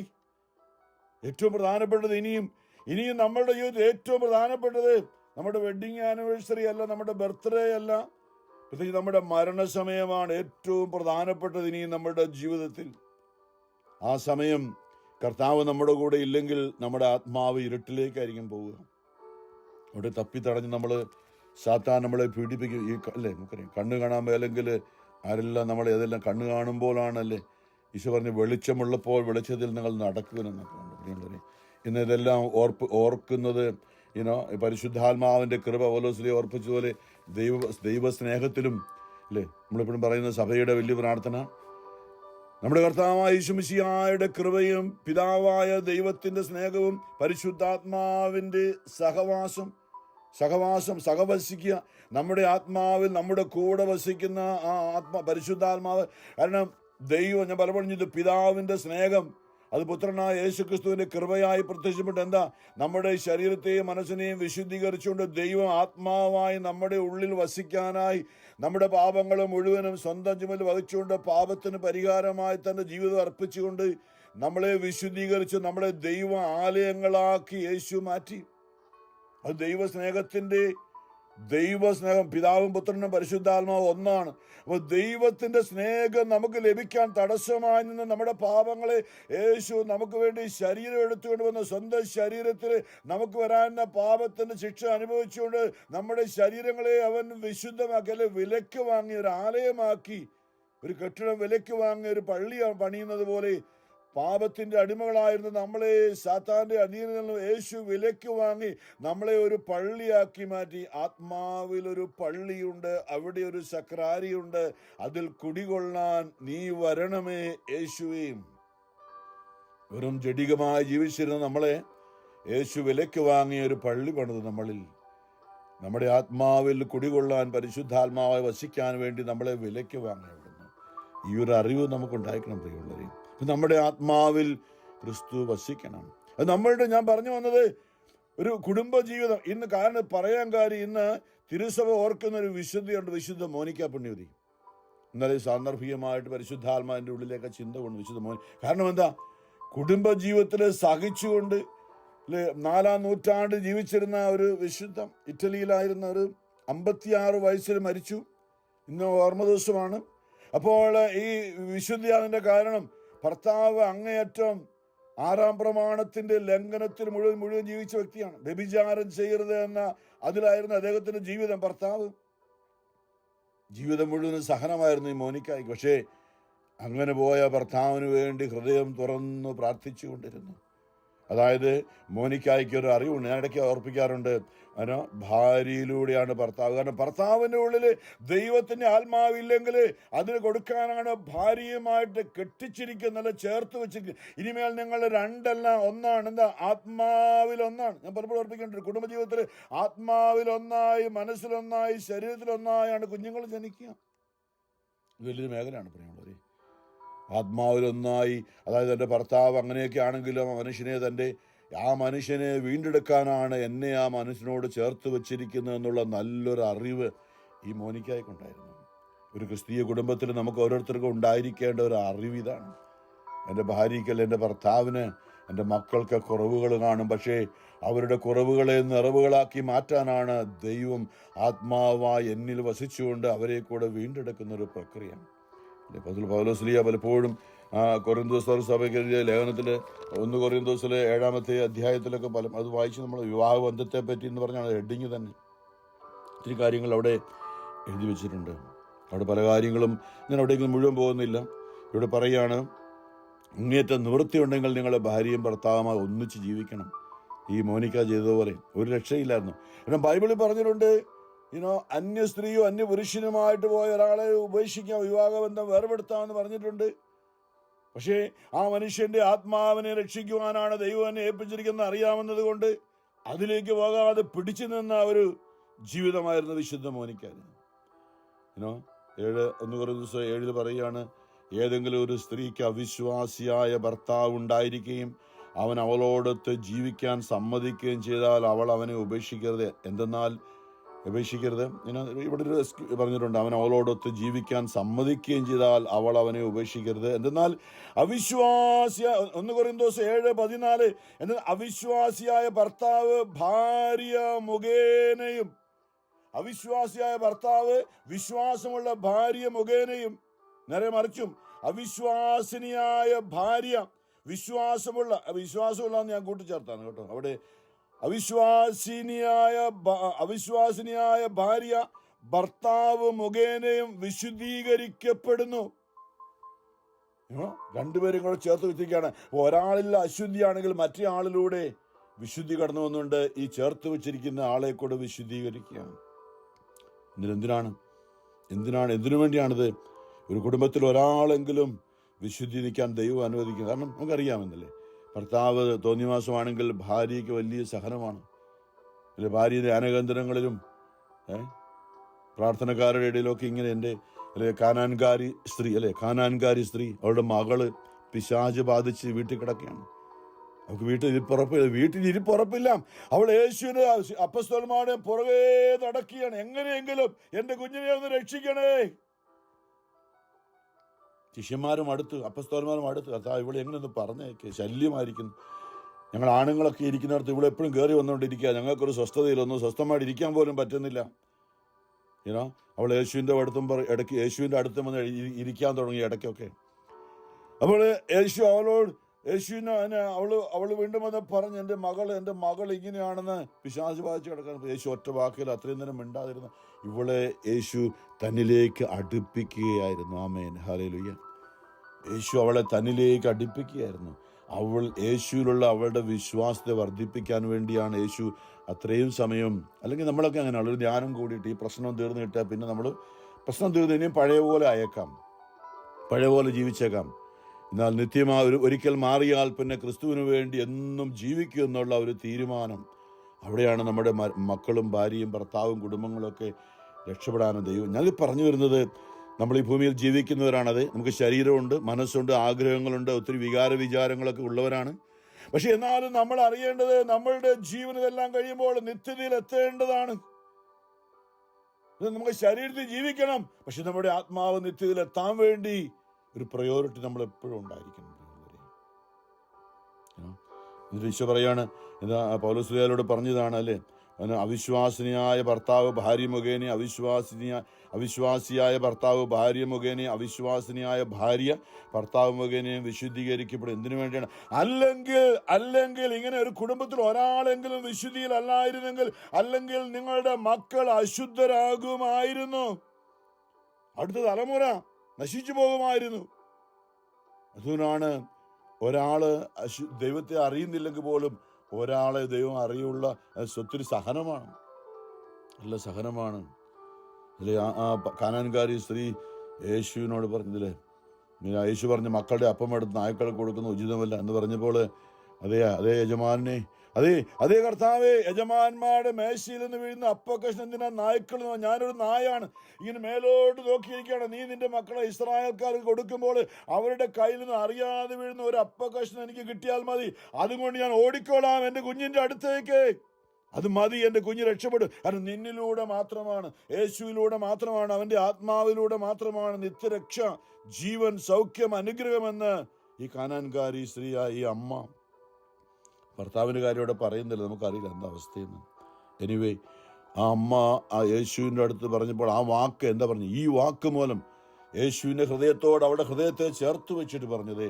ഏറ്റവും പ്രധാനപ്പെട്ടത് ഇനിയും നമ്മുടെ ജീവിതത്തിൽ ഏറ്റവും പ്രധാനപ്പെട്ടത് നമ്മുടെ വെഡിങ് ആനിവേഴ്സറി അല്ല, നമ്മുടെ ബർത്ത്ഡേ അല്ല, പ്രത്യേകിച്ച് നമ്മുടെ മരണസമയമാണ് ഏറ്റവും പ്രധാനപ്പെട്ടത് ഇനിയും നമ്മുടെ ജീവിതത്തിൽ. ആ സമയം കർത്താവ് നമ്മുടെ കൂടെ ഇല്ലെങ്കിൽ നമ്മുടെ ആത്മാവ് ഇരുട്ടിലേക്കായിരിക്കും പോവുക. അവിടെ തപ്പിത്തടഞ്ഞ് സാത്താൻ നമ്മളെ പീഡിപ്പിക്കും. നമുക്കറിയാം, കണ്ണ് കാണാൻ മേലെങ്കിൽ ആരെല്ലാം ഏതെല്ലാം കണ്ണ് കാണുമ്പോഴാണല്ലേ ഈശോ പറഞ്ഞ് വെളിച്ചമുള്ളപ്പോൾ വെളിച്ചത്തിൽ നിങ്ങൾ നടക്കുമെന്നൊക്കെ ഉണ്ട്. ഇന്ന് ഇതെല്ലാം ഓർക്കുന്നത് പരിശുദ്ധാത്മാവിൻ്റെ കൃപ പൗലോസിലെ ഓർപ്പിച്ചതുപോലെ ദൈവസ്നേഹത്തിലും നമ്മളെപ്പോഴും പറയുന്ന സഭയുടെ വലിയ പ്രാർത്ഥന, നമ്മുടെ കർത്താവായ യേശു മിശിഹായുടെ കൃപയും പിതാവായ ദൈവത്തിൻ്റെ സ്നേഹവും പരിശുദ്ധാത്മാവിൻ്റെ സഹവാസം സഹവാസം, സഹവസിക്കുക. നമ്മുടെ ആത്മാവിൽ നമ്മുടെ കൂടെ വസിക്കുന്ന ആ പരിശുദ്ധാത്മാവ്. കാരണം ദൈവം, ഞാൻ പലപ്പോഴും ഇത് പിതാവിൻ്റെ സ്നേഹം അത് പുത്രനായ യേശുക്രിസ്തുവിന്റെ കൃപയായി പ്രത്യക്ഷപ്പെട്ട് എന്താ, നമ്മുടെ ശരീരത്തെയും മനസ്സിനെയും വിശുദ്ധീകരിച്ചുകൊണ്ട് ദൈവം ആത്മാവായി നമ്മുടെ ഉള്ളിൽ വസിക്കാനായി നമ്മുടെ പാപങ്ങൾ മുഴുവനും സ്വന്തം ചുമൽ വഹിച്ചുകൊണ്ട് പാപത്തിന് പരിഹാരമായി തന്റെ ജീവിതം അർപ്പിച്ചുകൊണ്ട് നമ്മളെ വിശുദ്ധീകരിച്ച് നമ്മളെ ദൈവ ആലയങ്ങളാക്കി യേശു മാറ്റി. അത് ദൈവസ്നേഹം പിതാവും പുത്രനും പരിശുദ്ധാത്മാവും ഒന്നാണ്. അപ്പോൾ ദൈവത്തിന്റെ സ്നേഹം നമുക്ക് ലഭിക്കാൻ തടസ്സമായി നിന്ന് നമ്മുടെ പാപങ്ങളെ യേശു നമുക്ക് വേണ്ടി ശരീരം എടുത്തുകൊണ്ട് വന്ന് സ്വന്തം ശരീരത്തിൽ നമുക്ക് വരാവുന്ന പാപത്തിന്റെ ശിക്ഷ അനുഭവിച്ചുകൊണ്ട് നമ്മുടെ ശരീരങ്ങളെ അവൻ വിശുദ്ധമാക്കി, അല്ലെ വിലക്ക് വാങ്ങി ഒരു ആലയമാക്കി, ഒരു കെട്ടിടം വിലക്ക് വാങ്ങി ഒരു പള്ളി പണിയുന്നത് പോലെ പാപത്തിന്റെ അടിമകളായിരുന്ന നമ്മളെ സാത്താന്റെ അധീനതയിൽ നിന്ന് യേശു വിലക്ക് വാങ്ങി നമ്മളെ ഒരു പള്ളിയാക്കി മാറ്റി. ആത്മാവിൽ ഒരു പള്ളിയുണ്ട്, അവിടെ ഒരു സക്രാരിയുണ്ട്, അതിൽ കുടികൊള്ളാൻ നീ വരണമേ യേശുവേ. വെറും ജഡികമായി ജീവിച്ചിരുന്ന നമ്മളെ യേശു വിലക്ക് വാങ്ങിയ ഒരു പള്ളി പണിത് നമ്മളിൽ, നമ്മുടെ ആത്മാവിൽ കുടികൊള്ളാൻ പരിശുദ്ധാത്മാവായി വസിക്കാൻ വേണ്ടി നമ്മളെ വിലക്ക് വാങ്ങിയവിടുന്നു. ഈ ഒരു അറിവ് നമുക്കുണ്ടായിരിക്കണം പ്രിയമുള്ളവരെ. നമ്മുടെ ആത്മാവിൽ ക്രിസ്തു വസിക്കണം. അത് നമ്മളുടെ, ഞാൻ പറഞ്ഞു വന്നത് ഒരു കുടുംബജീവിതം. ഇന്ന് കാരണം പറയാൻ കാര്യം, ഇന്ന് തിരുസഭ ഓർക്കുന്ന ഒരു വിശുദ്ധിയുണ്ട്, വിശുദ്ധ മോനിക്ക പുണ്യവതി. ഇന്നലെ സാന്ദർഭികമായിട്ട് പരിശുദ്ധാത്മാവിൻ്റെ ഉള്ളിലേക്ക് ചിന്ത കൊണ്ട് വിശുദ്ധ കാരണം എന്താ, കുടുംബജീവിതത്തിൽ സഹിച്ചുകൊണ്ട് 4-ാം നൂറ്റാണ്ട് ജീവിച്ചിരുന്ന ഒരു വിശുദ്ധം, ഇറ്റലിയിലായിരുന്ന ഒരു 56 വയസ്സിൽ മരിച്ചു. ഇന്ന് ഓർമ്മ ദിവസമാണ്. അപ്പോൾ ഈ വിശുദ്ധിയാതിൻ്റെ കാരണം ഭർത്താവ് അങ്ങേയറ്റം 6-ാം പ്രമാണത്തിന്റെ ലംഘനത്തിൽ മുഴുവൻ ജീവിച്ച വ്യക്തിയാണ്. വ്യഭിചാരം ചെയ്യരുത് എന്ന അതിലായിരുന്നു അദ്ദേഹത്തിന്റെ ജീവിതം. ഭർത്താവ് ജീവിതം മുഴുവൻ സഹനമായിരുന്നു ഈ മോനിക്കായ്ക്ക്. പക്ഷേ അങ്ങനെ പോയ ഭർത്താവിന് വേണ്ടി ഹൃദയം തുറന്നു പ്രാർത്ഥിച്ചു കൊണ്ടിരുന്നു. അതായത് മോനിക്കായ്ക്ക് ഒരു അറിവുണ്ട്, ഞാൻ ഇടയ്ക്ക് ഓർപ്പിക്കാറുണ്ട്, ഭാര്യയിലൂടെയാണ് ഭർത്താവ്. കാരണം ഭർത്താവിൻ്റെ ഉള്ളിൽ ദൈവത്തിന്റെ ആത്മാവില്ലെങ്കിൽ അതിന് കൊടുക്കാനാണ് ഭാര്യയുമായിട്ട് കെട്ടിച്ചിരിക്കുന്നത്, ചേർത്ത് വെച്ചിരിക്കുന്നത്. ഇനിമേൽ നിങ്ങൾ രണ്ടല്ല ഒന്നാണ്. എന്താ, ആത്മാവിൽ ഒന്നാണ്. ഞാൻ പലപ്പോഴും ഓർപ്പിക്കേണ്ടത്, കുടുംബജീവിതത്തിൽ ആത്മാവിലൊന്നായി, മനസ്സിലൊന്നായി, ശരീരത്തിലൊന്നായാണ് കുഞ്ഞുങ്ങൾ ജനിക്കുക. വലിയൊരു മേഖലയാണ് പ്രിയമുള്ളവരെ. ആത്മാവിലൊന്നായി, അതായത് എൻ്റെ ഭർത്താവ് അങ്ങനെയൊക്കെ ആണെങ്കിലും ആ മനുഷ്യനെ വീണ്ടെടുക്കാനാണ് എന്നെ ആ മനുഷ്യനോട് ചേർത്ത് വെച്ചിരിക്കുന്നത് എന്നുള്ള നല്ലൊരു അറിവ് ഈ മോനിക്കായ്ക്കുണ്ടായിരുന്നു. ഒരു ക്രിസ്തീയ കുടുംബത്തിൽ നമുക്ക് ഓരോരുത്തർക്കും ഉണ്ടായിരിക്കേണ്ട ഒരു അറിവ് ഇതാണ്. എൻ്റെ ഭാര്യയ്ക്കല്ല, എൻ്റെ ഭർത്താവിന്, എൻ്റെ മക്കൾക്ക് കുറവുകൾ കാണും. പക്ഷേ അവരുടെ കുറവുകളെ നിറവുകളാക്കി മാറ്റാനാണ് ദൈവം ആത്മാവായി എന്നിൽ വസിച്ചുകൊണ്ട് അവരെ കൂടെ വീണ്ടെടുക്കുന്നൊരു പ്രക്രിയ. പൗലോസ്ലീഹ പലപ്പോഴും കൊറിന്തോസ് സഭയ്ക്ക് ലേഖനത്തിൽ 1 കൊറിന്തോസിലെ 7-ാമത്തെ അധ്യായത്തിലൊക്കെ അത് വായിച്ച് നമ്മൾ വിവാഹ ബന്ധത്തെ പറ്റി എന്ന് പറഞ്ഞാണ് ഹെഡിങ് തന്നെ. ഒത്തിരി കാര്യങ്ങൾ അവിടെ എഴുതി വെച്ചിട്ടുണ്ട്. അവിടെ പല കാര്യങ്ങളും ഞാൻ അവിടേക്ക് മുഴുവൻ പോകുന്നില്ല. ഇവിടെ പറയുകയാണ്, അങ്ങേറ്റം നിവൃത്തിയുണ്ടെങ്കിൽ നിങ്ങളുടെ ഭാര്യയും ഭർത്താവുമായി ഒന്നിച്ച് ജീവിക്കണം. ഈ മോനിക്ക ചെയ്തതുപോലെ ഒരു രക്ഷയില്ലായിരുന്നു. കാരണം ബൈബിളിൽ പറഞ്ഞിട്ടുണ്ട്, അന്യ സ്ത്രീയോ അന്യ പുരുഷനുമായിട്ട് പോയ ഒരാളെ ഉപേക്ഷിക്കാം, വിവാഹബന്ധം വേർപെടുത്താമെന്ന് പറഞ്ഞിട്ടുണ്ട്. പക്ഷേ ആ മനുഷ്യന്റെ ആത്മാവിനെ രക്ഷിക്കുവാനാണ് ദൈവം എന്നെ ഏൽപ്പിച്ചിരിക്കുന്നത് അറിയാവുന്നത് കൊണ്ട് അതിലേക്ക് പോകാതെ പിടിച്ചു നിന്ന ഒരു ജീവിതമായിരുന്നു വിശുദ്ധ മോനിക്കാന്. 1 കൊരിന്ത്യർ 7 പറയുകയാണ്, ഏതെങ്കിലും ഒരു സ്ത്രീക്ക് അവിശ്വാസിയായ ഭർത്താവ് ഉണ്ടായിരിക്കുകയും അവൻ അവളോടൊത്ത് ജീവിക്കാൻ സമ്മതിക്കുകയും ചെയ്താൽ അവൾ അവനെ ഉപേക്ഷിക്കരുത്. ഇവിടെ ഒരു പറഞ്ഞിട്ടുണ്ട്, അവൻ അവളോടൊത്ത് ജീവിക്കാൻ സമ്മതിക്കുകയും ചെയ്താൽ അവൾ അവനെ ഉപേക്ഷിക്കരുത്. എന്തെന്നാൽ 1 കൊരിന്ത്യർ 7:14 എന്നാൽ അവിശ്വാസിയായ ഭർത്താവ് ഭാര്യ മുഖേനയും, അവിശ്വാസിയായ ഭർത്താവ് വിശ്വാസമുള്ള ഭാര്യ മുഖേനയും, നേരെ മറിച്ചും അവിശ്വാസിനിയായ ഭാര്യ വിശ്വാസമുള്ള ഞാൻ കൂട്ടിച്ചേർത്താണ് കേട്ടോ. അവിടെ അവിശ്വാസിനിയായ ഭാര്യ ഭർത്താവ് മുഖേനയും വിശുദ്ധീകരിക്കപ്പെടുന്നു. രണ്ടുപേരും കൂടെ ചേർത്ത് വെച്ചിരിക്കുകയാണ്. ഒരാളിൽ അശുദ്ധിയാണെങ്കിൽ മറ്റേ ആളിലൂടെ വിശുദ്ധി കടന്നു വന്നുകൊണ്ട് ഈ ചേർത്ത് വെച്ചിരിക്കുന്ന ആളെ കൂടെ വിശുദ്ധീകരിക്കുകയാണ്. എന്തിനു വേണ്ടിയാണിത്? ഒരു കുടുംബത്തിൽ ഒരാളെങ്കിലും വിശുദ്ധി നിൽക്കാൻ ദൈവം അനുവദിക്കും. കാരണം നമുക്കറിയാമെന്നല്ലേ, ഭർത്താവ് തോന്നിവാസമാണെങ്കിൽ ഭാര്യയ്ക്ക് വലിയ സഹനമാണ്. അല്ലെ ഭാര്യ ധ്യാനകേന്ദ്രങ്ങളിലും പ്രാർത്ഥനക്കാരുടെ ഇടയിലൊക്കെ ഇങ്ങനെ എൻ്റെ കാനാൻകാരി സ്ത്രീ അവളുടെ മകള് പിശാച് ബാധിച്ച് വീട്ടിൽ കിടക്കുകയാണ്. അവൾക്ക് വീട്ടിലിരിപ്പുറപ്പില്ല. അവൾ യേശുവിന്റെ അപ്പസ്തലന്മാരുടെ പുറകെ നടക്കുകയാണ്. എങ്ങനെയെങ്കിലും എൻ്റെ കുഞ്ഞിനെ ഒന്ന് രക്ഷിക്കണേ. ശിഷ്യന്മാരും അടുത്ത്, അപ്പസ്തലന്മാരും അടുത്ത്, കർത്താവ് ഇവിടെ എങ്ങനെയൊന്ന് പറഞ്ഞേക്കെ, ശല്യമായിരിക്കുന്നു. ഞങ്ങൾ ആണുങ്ങളൊക്കെ ഇരിക്കുന്നിടത്ത് ഇവിടെ എപ്പോഴും കയറി വന്നുകൊണ്ടിരിക്കുക. ഞങ്ങൾക്കൊരു സ്വസ്ഥതയിലൊന്നും സ്വസ്ഥമായിട്ട് ഇരിക്കാൻ പോലും പറ്റുന്നില്ല. അവൾ യേശുവിൻ്റെ യേശുവിൻ്റെ അടുത്തും വന്ന് ഇരിക്കാൻ തുടങ്ങി ഇടയ്ക്കൊക്കെ. അപ്പോൾ യേശുവിനെ അവള് വീണ്ടും വന്ന് പറഞ്ഞ് എൻ്റെ മകൾ ഇങ്ങനെയാണെന്ന് പിശാച് ബാധിച്ച് കിടക്കാൻ. യേശു ഒറ്റ വാക്കിൽ അത്രയും നേരം മിണ്ടാതിരുന്നു. ഇവളെ യേശു തന്നിലേക്ക് അടുപ്പിക്കുകയായിരുന്നു. ആമേൻ, ഹല്ലേലൂയ. യേശു അവളെ തന്നിലേക്ക് അടുപ്പിക്കുകയായിരുന്നു. യേശുവിലുള്ള അവളുടെ വിശ്വാസത്തെ വർദ്ധിപ്പിക്കാൻ വേണ്ടിയാണ് യേശു അത്രയും സമയം. അല്ലെങ്കിൽ നമ്മളൊക്കെ അങ്ങനെയാണ്, ഒരു ധ്യാനം കൂടിയിട്ട് ഈ പ്രശ്നം തീർന്നു കിട്ടിയാൽ പിന്നെ നമ്മൾ പ്രശ്നം തീർന്നു ഇനിയും പഴയ പോലെ അയക്കാം, പഴയ പോലെ ജീവിച്ചേക്കാം. എന്നാൽ ഒരിക്കൽ മാറിയാൽ പിന്നെ ക്രിസ്തുവിന് വേണ്ടി എന്നും ജീവിക്കും എന്നുള്ള ഒരു തീരുമാനം, അവിടെയാണ് നമ്മുടെ മക്കളും ഭാര്യയും ഭർത്താവും കുടുംബങ്ങളൊക്കെ രക്ഷപ്പെടാനും ദൈവം. ഞാനിത് പറഞ്ഞു വരുന്നത്, നമ്മൾ ഈ ഭൂമിയിൽ ജീവിക്കുന്നവരാണത്. നമുക്ക് ശരീരമുണ്ട്, മനസ്സുണ്ട്, ആഗ്രഹങ്ങളുണ്ട്, ഒത്തിരി വിചാരങ്ങളൊക്കെ ഉള്ളവരാണ്. പക്ഷെ എന്നാലും നമ്മൾ അറിയേണ്ടത്, നമ്മളുടെ ജീവൻ ഇതെല്ലാം കഴിയുമ്പോൾ നിത്യതയിൽ എത്തേണ്ടതാണ്. നമുക്ക് ശരീരത്തിൽ ജീവിക്കണം, പക്ഷെ നമ്മുടെ ആത്മാവ് നിത്യതയിൽ എത്താൻ വേണ്ടി ഒരു പ്രയോറിറ്റി നമ്മൾ എപ്പോഴും ഉണ്ടായിരിക്കണം. ഈശോ പറയാണ്, പൗലോസ്ലീഹയോട് പറഞ്ഞതാണ് അല്ലേ, അവിശ്വാസിനിയായ ഭർത്താവ് ഭാര്യ മുഖേന അവിശ്വാസിയായ ഭർത്താവ് ഭാര്യ മുഖേന അവിശ്വാസിനിയായ ഭാര്യ ഭർത്താവ് മുഖേനയും വിശുദ്ധീകരിക്കപ്പെടും. എന്തിനു വേണ്ടിയാണ്? അല്ലെങ്കിൽ ഇങ്ങനെ ഒരു കുടുംബത്തിൽ ഒരാളെങ്കിലും വിശുദ്ധിയിൽ അല്ലായിരുന്നെങ്കിൽ, അല്ലെങ്കിൽ നിങ്ങളുടെ മക്കൾ അശുദ്ധരാകുമായിരുന്നു, അടുത്ത തലമുറ നശിച്ചു പോകുമായിരുന്നു. അതുകൊണ്ടാണ് ഒരാള് ദൈവത്തെ അറിയുന്നില്ലെങ്കിൽ പോലും ഒരാളെ ദൈവം അറിയുള്ള ഒത്തിരി സഹനമാണ്, നല്ല സഹനമാണ് അല്ലേ. ആ കാനാൻകാരി സ്ത്രീ യേശുവിനോട് പറഞ്ഞില്ലേ, യേശു പറഞ്ഞ് മക്കളുടെ അപ്പം എടുത്ത് നായ്ക്കൾക്ക് കൊടുക്കുന്ന ഉചിതമല്ല എന്ന് പറഞ്ഞപ്പോൾ, അതേ യജമാനെ, അതേ കർത്താവേ, യജമാന്മാരുടെ മേശയിൽ നിന്ന് വീഴുന്ന അപ്പക്കഷ്ണം എന്തിനാ നായ്ക്കൾ? ഞാനൊരു നായാണ്, ഇങ്ങനെ മേലോട്ട് നോക്കിയിരിക്കുകയാണ്. നീ നിന്റെ മക്കളെ ഇസ്രായേൽക്കാർക്ക് കൊടുക്കുമ്പോൾ അവരുടെ കയ്യിൽ നിന്ന് അറിയാതെ വീഴുന്ന ഒരു അപ്പക്കഷ്ണം എനിക്ക് കിട്ടിയാൽ മതി, അതുകൊണ്ട് ഞാൻ ഓടിക്കോളാം എൻ്റെ കുഞ്ഞിൻ്റെ അടുത്തേക്ക്. അത് മതി, എൻ്റെ കുഞ്ഞ് രക്ഷപ്പെടും. കാരണം നിന്നിലൂടെ മാത്രമാണ്, യേശുവിലൂടെ മാത്രമാണ്, അവൻ്റെ ആത്മാവിലൂടെ മാത്രമാണ് നിത്യരക്ഷ, ജീവൻ, സൗഖ്യം, അനുഗ്രഹമെന്ന് ഈ കാനാൻകാരി സ്ത്രീയായ ഈ അമ്മ ഭർത്താവിൻ്റെ കാര്യം ഇവിടെ പറയുന്നില്ല, നമുക്കറിയില്ല എന്താ അവസ്ഥയെന്ന്. എനിവേ, ആ അമ്മ ആ യേശുവിൻ്റെ അടുത്ത് പറഞ്ഞപ്പോൾ ആ വാക്ക് എന്താ പറഞ്ഞു? ഈ വാക്ക് മൂലം യേശുവിൻ്റെ ഹൃദയത്തോട് അവളുടെ ഹൃദയത്തെ ചേർത്ത് വെച്ചിട്ട് പറഞ്ഞത്,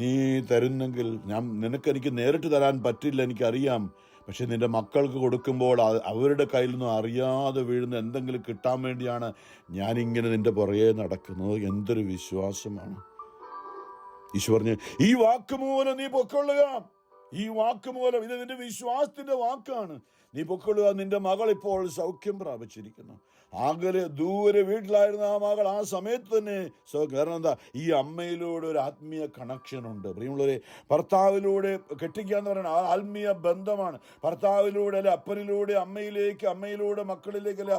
നീ തരുന്നെങ്കിൽ എനിക്ക് നേരിട്ട് തരാൻ പറ്റില്ല, എനിക്കറിയാം, പക്ഷെ നിന്റെ മക്കൾക്ക് കൊടുക്കുമ്പോൾ അവരുടെ കയ്യിൽ നിന്നും അറിയാതെ വീഴുന്ന എന്തെങ്കിലും കിട്ടാൻ വേണ്ടിയാണ് ഞാനിങ്ങനെ നിന്റെ പുറകെ നടക്കുന്നത്. എന്തൊരു വിശ്വാസമാണ്! ഈശോ പറഞ്ഞു, ഈ വാക്ക് മൂലം നീ പൊക്കൊള്ളുക, ഈ വാക്ക് മൂലം, ഇത് നിന്റെ വിശ്വാസത്തിന്റെ വാക്കാണ്, നീ പൊക്കൊള്ളുക, നിന്റെ മകൾ ഇപ്പോൾ സൗഖ്യം പ്രാപിച്ചിരിക്കുന്നു. ദൂരെ വീട്ടിലായിരുന്ന ആ മകൾ ആ സമയത്ത് തന്നെ കാരണം എന്താ? ഈ അമ്മയിലൂടെ ഒരു ആത്മീയ കണക്ഷൻ ഉണ്ട്. പ്രിയമുള്ളവരെ, ഭർത്താവിലൂടെ കെട്ടിക്കുക എന്ന് പറയുന്നത് ആത്മീയ ബന്ധമാണ്. ഭർത്താവിലൂടെ അല്ലെ അപ്പനിലൂടെ അമ്മയിലേക്ക്, അമ്മയിലൂടെ മക്കളിലേക്ക്, അല്ലെ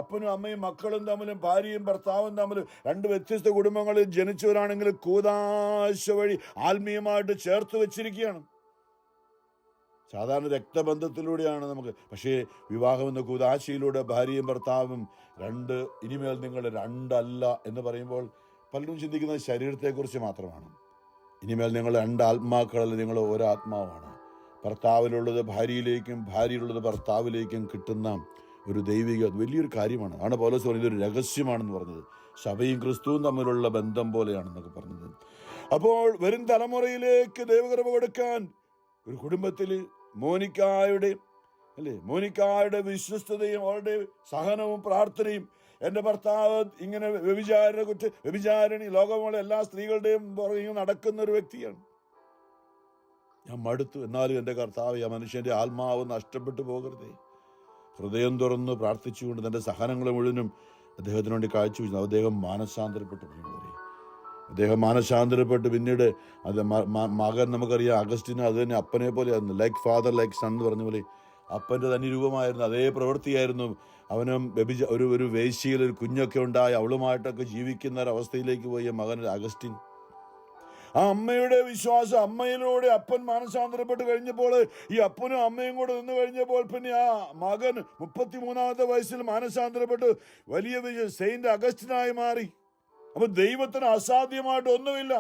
അപ്പനും അമ്മയും മക്കളും തമ്മിലും ഭാര്യയും ഭർത്താവും തമ്മിലും രണ്ട് വ്യത്യസ്ത കുടുംബങ്ങളിൽ ജനിച്ചവരാണെങ്കിൽ കൂദാശ വഴി ആത്മീയമായിട്ട് ചേർത്ത് വെച്ചിരിക്കുകയാണ്. സാധാരണ രക്തബന്ധത്തിലൂടെയാണ് നമുക്ക്, പക്ഷേ വിവാഹം എന്ന കൂദാശയിലൂടെ ഭാര്യയും ഭർത്താവും ഇനിമേൽ നിങ്ങൾ രണ്ടല്ല എന്ന് പറയുമ്പോൾ പലരും ചിന്തിക്കുന്നത് ശരീരത്തെക്കുറിച്ച് മാത്രമാണ്. ഇനിമേൽ നിങ്ങൾ രണ്ട് ആത്മാക്കളല്ല, നിങ്ങൾ ഒരാത്മാവാണ്. ഭർത്താവിലുള്ളത് ഭാര്യയിലേക്കും ഭാര്യയിലുള്ളത് ഭർത്താവിലേക്കും കിട്ടുന്ന ഒരു ദൈവിക വലിയൊരു കാര്യമാണ്. ആണ് പൗലോസ് പറഞ്ഞത് ഇതൊരു രഹസ്യമാണെന്ന് പറഞ്ഞത്. സഭയും ക്രിസ്തുവും തമ്മിലുള്ള ബന്ധം പോലെയാണെന്നൊക്കെ പറഞ്ഞത്. അപ്പോൾ വരും തലമുറയിലേക്ക് ദൈവകൃപ കൊടുക്കാൻ ഒരു കുടുംബത്തിൽ മോനിക്കായുടെ വിശ്വസ്തതയും അവരുടെ സഹനവും പ്രാർത്ഥനയും, എൻ്റെ ഭർത്താവ് ഇങ്ങനെ വ്യഭിചാരിണി, ലോകമുള്ള എല്ലാ സ്ത്രീകളുടെയും പുറകെ നടക്കുന്ന ഒരു വ്യക്തിയാണ്. ഞാൻ മടുത്തു, എന്നാലും എൻ്റെ കർത്താവ് ആ മനുഷ്യൻ്റെ ആത്മാവ് നഷ്ടപ്പെട്ടു പോകരുതേ. ഹൃദയം തുറന്ന് പ്രാർത്ഥിച്ചുകൊണ്ട് തൻ്റെ സഹനങ്ങളെ മുഴുവനും അദ്ദേഹത്തിന് വേണ്ടി കാഴ്ചവെച്ചു. അദ്ദേഹം മാനസാന്തരപ്പെട്ട് പിന്നീട് മകൻ, നമുക്കറിയാം അഗസ്റ്റിന് അത് തന്നെ അപ്പനെ പോലെ ലൈക്ക് ഫാദർ ലൈക്ക് സൺ എന്ന് പറഞ്ഞ പോലെ അപ്പൻ്റെ തന്നെ രൂപമായിരുന്നു. അതേ പ്രവൃത്തിയായിരുന്നു. അവനും ഒരു വേശ്യയിൽ ഒരു കുഞ്ഞൊക്കെ ഉണ്ടായി അവളുമായിട്ടൊക്കെ ജീവിക്കുന്ന ഒരവസ്ഥയിലേക്ക് പോയ മകൻ അഗസ്റ്റിൻ. ആ അമ്മയുടെ വിശ്വാസം, അമ്മയിലൂടെ അപ്പൻ മാനസാന്തരപ്പെട്ട് കഴിഞ്ഞപ്പോൾ, ഈ അപ്പനും അമ്മയും കൂടെ നിന്ന് കഴിഞ്ഞപ്പോൾ, പിന്നെ ആ മകൻ 33-ാമത്തെ വയസ്സിൽ മാനസാന്തരപ്പെട്ട് വലിയ സെയിന്റ് അഗസ്റ്റിനായി മാറി. അപ്പൊ ദൈവത്തിന് അസാധ്യമായിട്ട് ഒന്നുമില്ല.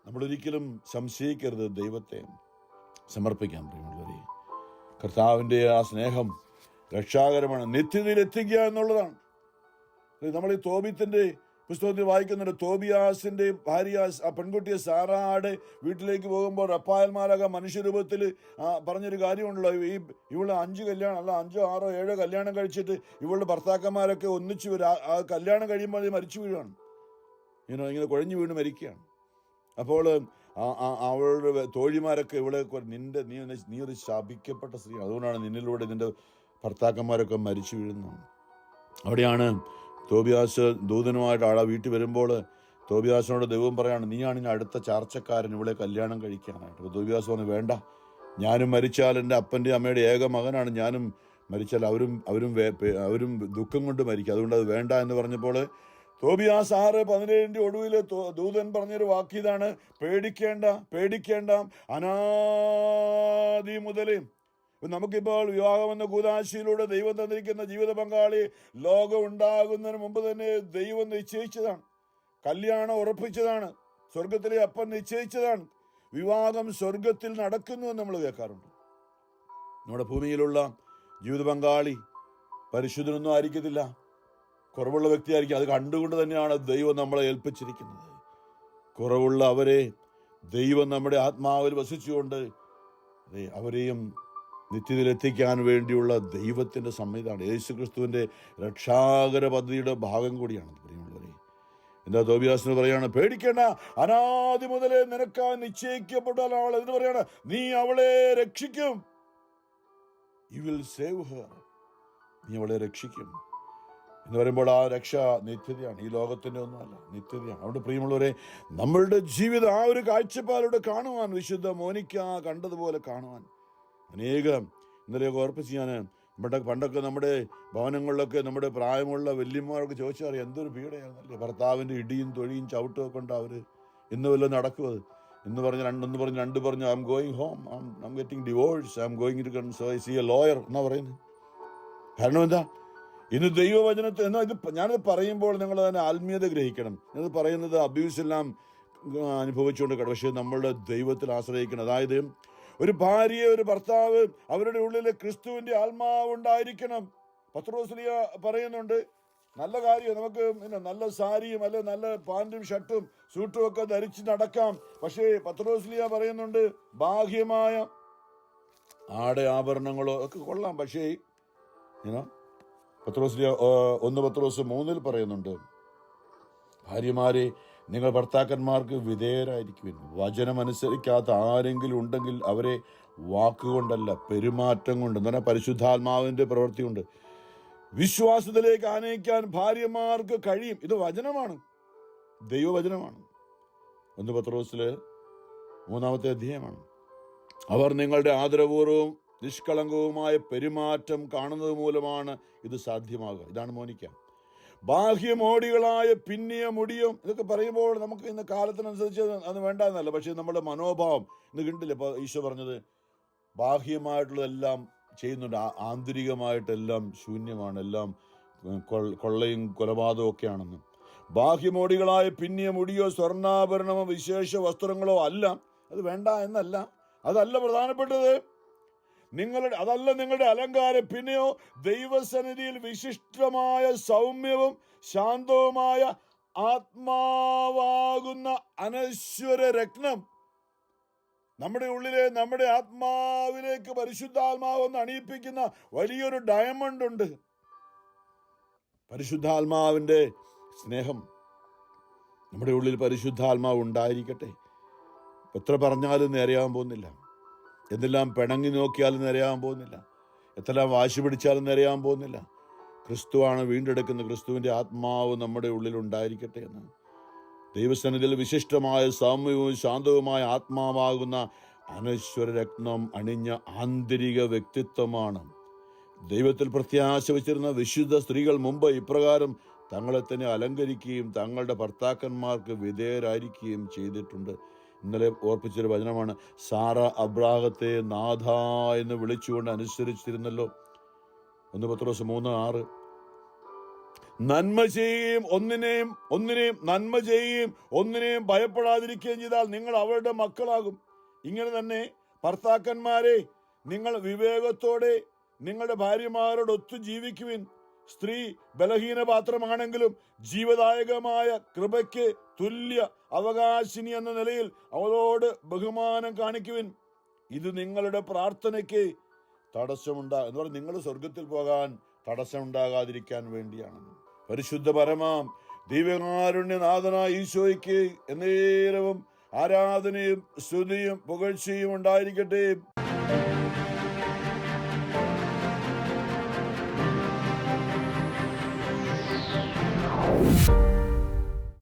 നമ്മളൊരിക്കലും സംശയിക്കരുത്, ദൈവത്തെ സമർപ്പിക്കാൻ പ്രിയമുള്ളവരെ. കർത്താവിൻ്റെ ആ സ്നേഹം രക്ഷാകരമാണ്, നിത്യതയിൽ എത്തിക്കുക എന്നുള്ളതാണ്. നമ്മൾ ഈ തോബീത്തിന്റെ പുസ്തകത്തിൽ വായിക്കുന്നുണ്ട്. തോബിയാസിന്റെ ഭാര്യ ആ പെൺകുട്ടിയെ സാറാടെ വീട്ടിലേക്ക് പോകുമ്പോൾ റപ്പായൽമാരൊക്കെ മനുഷ്യരൂപത്തിൽ പറഞ്ഞൊരു കാര്യമുണ്ടല്ലോ, ഇവള് 5 കല്യാണം അല്ല 5, 6, 7 കല്യാണം കഴിച്ചിട്ട് ഇവളുടെ ഭർത്താക്കന്മാരൊക്കെ ഒന്നിച്ച് ആ കല്യാണം കഴിയുമ്പോൾ അത് മരിച്ചു വീഴാണ്, ഇങ്ങനെ കുഴഞ്ഞു വീണ് മരിക്കുകയാണ്. അപ്പോൾ അവളുടെ തോഴിമാരൊക്കെ ഇവളെ നീ ഒരു ശാപിക്കപ്പെട്ട സ്ത്രീ, അതുകൊണ്ടാണ് നിന്നിലൂടെ നിന്റെ ഭർത്താക്കന്മാരൊക്കെ മരിച്ചു വീഴുന്നത്. അവിടെയാണ് തോബിയാസ് ദൂതനുമായിട്ട് ആളെ വീട്ടിൽ വരുമ്പോൾ തോബിയാസിനോട് ദൈവം പറയാണ്, നീയാണ് ഇനി അടുത്ത ചാർച്ചക്കാരൻ ഇവളെ കല്യാണം കഴിക്കാനായിട്ട്. അപ്പോൾ തോബിയാസ് പറഞ്ഞു, വേണ്ട, ഞാനും മരിച്ചാൽ എൻ്റെ അപ്പൻ്റെ അമ്മയുടെ ഏക മകനാണ്, ഞാനും മരിച്ചാൽ അവരും ദുഃഖം കൊണ്ട് മരിക്കും, അതുകൊണ്ട് അത് വേണ്ട എന്ന് പറഞ്ഞപ്പോൾ തോബിയാസ് 6:17 ഒടുവിൽ ദൂതൻ പറഞ്ഞൊരു വാക്കിതാണ്, പേടിക്കേണ്ട അനാദി മുതലേ. നമുക്കിപ്പോൾ വിവാഹമെന്ന കൂദാശയിലൂടെ ദൈവം തന്നിരിക്കുന്ന ജീവിത പങ്കാളി ലോകം ഉണ്ടാകുന്നതിന് മുമ്പ് തന്നെ ദൈവം നിശ്ചയിച്ചതാണ്, കല്യാണം ഉറപ്പിച്ചതാണ്, സ്വർഗത്തിലെ അപ്പൻ നിശ്ചയിച്ചതാണ്. വിവാഹം സ്വർഗത്തിൽ നടക്കുന്നു എന്ന് നമ്മൾ കേൾക്കാറുണ്ട്. നമ്മുടെ ഭൂമിയിലുള്ള ജീവിത പങ്കാളി പരിശുദ്ധനൊന്നും ആയിരിക്കത്തില്ല, കുറവുള്ള വ്യക്തിയായിരിക്കും. അത് കണ്ടുകൊണ്ട് തന്നെയാണ് ദൈവം നമ്മളെ ഏൽപ്പിച്ചിരിക്കുന്നത്. കുറവുള്ള അവരെ ദൈവം നമ്മുടെ ആത്മാവിൽ വസിച്ചുകൊണ്ട് അവരെയും നിത്യതയിലെത്തിക്കാൻ വേണ്ടിയുള്ള ദൈവത്തിൻ്റെ സംവിധാനം, യേശു ക്രിസ്തുവിൻ്റെ രക്ഷാകര പദ്ധതിയുടെ ഭാഗം കൂടിയാണ് പ്രിയമുള്ളവരെ. എന്താ തോബിയാസിന് പറയാണ്, പേടിക്കേണ്ട, അനാദി മുതലേ നിനക്കാൻ നിശ്ചയിക്കപ്പെട്ട ആൾ എന്ന് പറയാണ്, നീ അവളെ രക്ഷിക്കും. യു വിൽ സേവ് ഹർ, നീ അവളെ രക്ഷിക്കും എന്ന് പറയുമ്പോൾ ആ രക്ഷ നിത്യതയാണ്, ഈ ലോകത്തിൻ്റെ ഒന്നുമല്ല, നിത്യതയാണ്. അവിടെ പ്രിയമുള്ളവരെ, നമ്മളുടെ ജീവിതം ആ ഒരു കാഴ്ചപ്പാടിലൂടെ കാണുവാൻ, വിശുദ്ധ മോനിക്ക കണ്ടതുപോലെ കാണുവാൻ ഇന്നലെയൊക്കെ ഓർപ്പിച്ച് ഞാൻ പണ്ടൊക്കെ നമ്മുടെ ഭവനങ്ങളിലൊക്കെ നമ്മുടെ പ്രായമുള്ള വല്യമ്മമാരൊക്കെ ചോദിച്ചറിയാം, എന്തൊരു പീഡയായിരുന്നല്ലേ, ഭർത്താവിൻ്റെ ഇടിയും തൊഴിയും ചവിട്ടും ഒക്കെ ഉണ്ട് അവർ. ഇന്ന് വല്ലതും നടക്കുമത്? ഒന്ന് പറഞ്ഞു I'm going home, I'm getting divorce, I'm going to see a lawyer എന്നാ പറയുന്നത്. കാരണം എന്താ? ഇന്ന് ദൈവവചനത്തെ ഞാനിത് പറയുമ്പോൾ നിങ്ങൾ തന്നെ ആത്മീയത ഗ്രഹിക്കണം. ഞാനത് പറയുന്നത് അബ്യൂസ് എല്ലാം അനുഭവിച്ചുകൊണ്ട് പക്ഷേ നമ്മളുടെ ദൈവത്തിൽ ആശ്രയിക്കണം. അതായത് ഒരു ഭാര്യയെ ഒരു ഭർത്താവ് അവരുടെ ഉള്ളിൽ ക്രിസ്തുവിന്റെ ആത്മാവ് ഉണ്ടായിരിക്കണം. പത്രോസ്ലിയ പറയുന്നുണ്ട്, നല്ല കാര്യം, നമുക്ക് നല്ല സാരിയും അല്ലെ നല്ല പാന്റും ഷർട്ടും സൂട്ടും ഒക്കെ ധരിച്ച് നടക്കാം. പക്ഷേ പത്രോസ്ലിയ പറയുന്നുണ്ട്, ബാഹ്യമായ ആഭരണങ്ങളോ ഒക്കെ കൊള്ളാം, പക്ഷേ പത്രോസ്ലിയ 1 പത്രോസ് 3 പറയുന്നുണ്ട്, ഭാര്യമാരെ നിങ്ങൾ ഭർത്താക്കന്മാർക്ക് വിധേയരായിരിക്കുവിൻ. വചനമനുസരിക്കാത്ത ആരെങ്കിലും ഉണ്ടെങ്കിൽ അവരെ വാക്കുകൊണ്ടല്ല പെരുമാറ്റം കൊണ്ട്, എന്ന് പറഞ്ഞാൽ പരിശുദ്ധാത്മാവിന്റെ പ്രവൃത്തി കൊണ്ട് വിശ്വാസത്തിലേക്ക് ആനയിക്കാൻ ഭാര്യമാർക്ക് കഴിയും. ഇത് വചനമാണ്, ദൈവവചനമാണ്. 1 പത്രോസിലെ 3-ാമത്തെ അധ്യായമാണ്. അവർ നിങ്ങളുടെ ആദരപൂർവവും നിഷ്കളങ്കവുമായ പെരുമാറ്റം കാണുന്നത് മൂലമാണ് ഇത് സാധ്യമാകുക. ഇതാണ് മോനിക്ക. ബാഹ്യമോടികളായ പിന്നിയ മുടിയും ഇതൊക്കെ പറയുമ്പോൾ നമുക്ക് ഇന്ന് കാലത്തിനനുസരിച്ച് അത് വേണ്ട എന്നല്ല, പക്ഷേ നമ്മുടെ മനോഭാവം ഇന്ന് കണ്ടില്ല. ഇപ്പോൾ ഈശോ പറഞ്ഞത് ബാഹ്യമായിട്ടുള്ളതെല്ലാം ചെയ്യുന്നുണ്ട്, ആന്തരികമായിട്ടെല്ലാം ശൂന്യമാണ്, എല്ലാം കൊള്ളയും കൊലപാതകവും ഒക്കെയാണെന്ന്. ബാഹ്യമോടികളായ പിന്നിയ മുടിയോ സ്വർണ്ണാഭരണമോ വിശേഷ വസ്ത്രങ്ങളോ അല്ല, അത് വേണ്ട എന്നല്ല, അതല്ല പ്രധാനപ്പെട്ടത്. അതല്ല നിങ്ങളുടെ അലങ്കാരം. പിന്നെയോ ദൈവസന്നിധിയിൽ വിശിഷ്ടമായ സൗമ്യവും ശാന്തവുമായ ആത്മാവാകുന്ന അനശ്വര രത്നം. നമ്മുടെ ഉള്ളിലെ നമ്മുടെ ആത്മാവിലേക്ക് പരിശുദ്ധാത്മാവ് ഒന്ന് അണിയിപ്പിക്കുന്ന വലിയൊരു ഡയമണ്ട് ഉണ്ട്. പരിശുദ്ധാത്മാവിന്റെ സ്നേഹം നമ്മുടെ ഉള്ളിൽ പരിശുദ്ധാത്മാവ് ഉണ്ടായിരിക്കട്ടെ. എത്ര പറഞ്ഞാലും നേരെയാവാൻ പോകുന്നില്ല, എന്തെല്ലാം പിണങ്ങി നോക്കിയാലും നേരെയാവാൻ പോകുന്നില്ല, എത്രയെല്ലാം വാശി പിടിച്ചാലും നേരെയാവാൻ പോകുന്നില്ല. ക്രിസ്തുവാണ് വീണ്ടെടുക്കുന്ന. ക്രിസ്തുവിൻ്റെ ആത്മാവ് നമ്മുടെ ഉള്ളിൽ ഉണ്ടായിരിക്കട്ടെ എന്ന് ദൈവസന്നിധിയിൽ വിശിഷ്ടമായ സൗമ്യവും ശാന്തവുമായ ആത്മാവാകുന്ന അനശ്വര രത്നം അണിഞ്ഞ ആന്തരിക വ്യക്തിത്വമാണ്. ദൈവത്തിൽ പ്രത്യാശ വച്ചിരുന്ന വിശുദ്ധ സ്ത്രീകൾ മുമ്പ് ഇപ്രകാരം തങ്ങളെ തന്നെ അലങ്കരിക്കുകയും തങ്ങളുടെ ഭർത്താക്കന്മാർക്ക് വിധേയരായിരിക്കുകയും ചെയ്തിട്ടുണ്ട്. ഇന്നലെ ഓർപ്പിച്ചൊരു വചനമാണ്. സാറ അബ്രാഹത്തെ നാഥ എന്ന് വിളിച്ചുകൊണ്ട് അനുസരിച്ചിരുന്നല്ലോ. 1 പത്രോസ് 3:6. നന്മ ചെയ്യുകയും ഒന്നിനെയും നന്മ ചെയ്യുകയും ഒന്നിനെയും ഭയപ്പെടാതിരിക്കുകയും ചെയ്താൽ നിങ്ങൾ അവരുടെ മക്കളാകും. ഇങ്ങനെ തന്നെ ഭർത്താക്കന്മാരെ, നിങ്ങൾ വിവേകത്തോടെ നിങ്ങളുടെ ഭാര്യമാരോടൊത്തു ജീവിക്കുവിൻ. സ്ത്രീ ബലഹീന പാത്രമാണെങ്കിലും ജീവദായകമായ കൃപയ്ക്ക് തുല്യ അവകാശിനി എന്ന നിലയിൽ അവളോട് ബഹുമാനം കാണിക്കുവിൻ. ഇത് നിങ്ങളുടെ പ്രാർത്ഥനയ്ക്ക് എന്ന് പറഞ്ഞാൽ നിങ്ങൾ സ്വർഗത്തിൽ പോകാൻ തടസ്സമുണ്ടാകാതിരിക്കാൻ വേണ്ടിയാണ്. പരിശുദ്ധ പരമാം ദൈവകാരുണ്യനാഥനായ ഈശോയ്ക്ക് എന്നേരവും ആരാധനയും സ്തുതിയും പുകഴ്ചയും ഉണ്ടായിരിക്കട്ടെ.